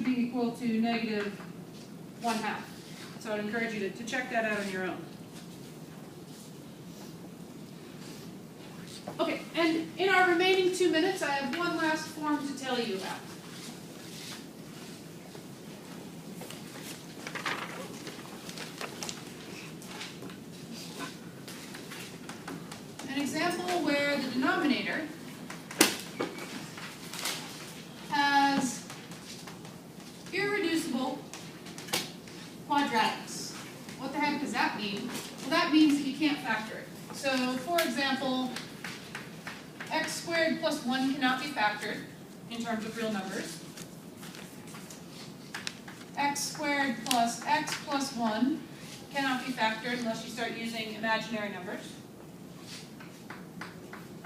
should be equal to negative 1/2. So I'd encourage you to check that out on your own. Okay, and in our remaining 2 minutes, I have one last form to tell you about. An example where the denominator has irreducible quadratics. What the heck does that mean? Well, that means that you can't factor it. So, for example, x squared plus 1 cannot be factored in terms of real numbers. X squared plus x plus 1 cannot be factored unless you start using imaginary numbers.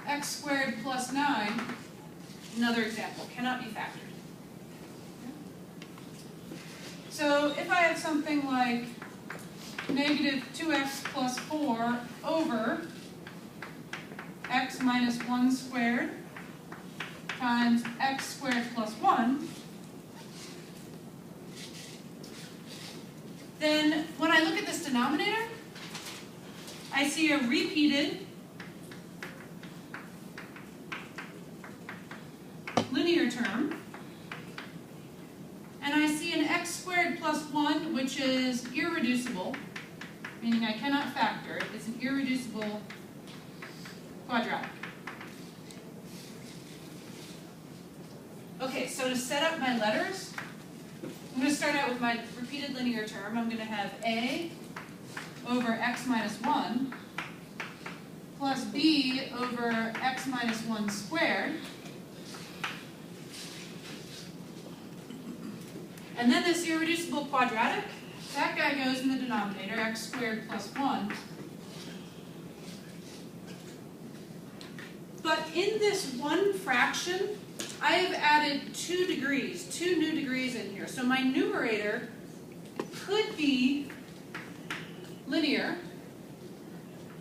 X squared plus 9, another example, cannot be factored. So if I have something like negative 2x plus 4 over x minus 1 squared times x squared plus 1, then when I look at this denominator, I see a repeated linear term, and I see an x squared plus 1, which is irreducible, meaning I cannot factor it. It's an irreducible quadratic. Okay, so to set up my letters, I'm going to start out with my repeated linear term. I'm going to have a over x minus 1 plus b over x minus 1 squared. And then this irreducible quadratic, that guy goes in the denominator, x squared plus 1. But in this one fraction, I have added 2 degrees, 2 new degrees in here. So my numerator could be linear,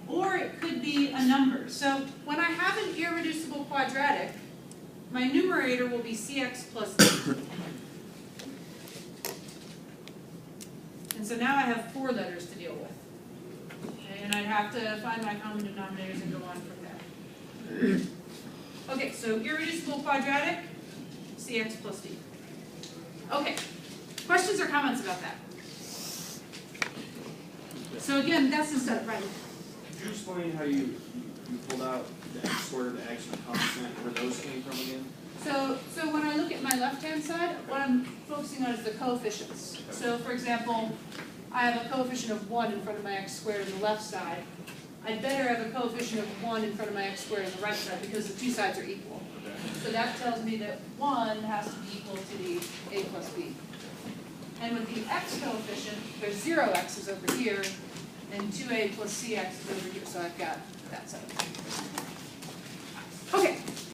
or it could be a number. So when I have an irreducible quadratic, my numerator will be cx plus d. And so now I have 4 letters to deal with. Okay, and I'd have to find my common denominators and go on from there. Okay, so irreducible quadratic, cx plus d. Okay, questions or comments about that? So again, that's the stuff, right? Could you explain how you pulled out the x squared, the x, and the constant, where those came from again? So when I look at my left-hand side, what I'm focusing on is the coefficients. So for example, I have a coefficient of 1 in front of my x squared on the left side. I'd better have a coefficient of 1 in front of my x squared on the right side because the 2 sides are equal. Okay. So that tells me that 1 has to be equal to the a plus b. And with the x coefficient, there's 0 x's over here, and 2a plus cx is over here, so I've got that side. Okay.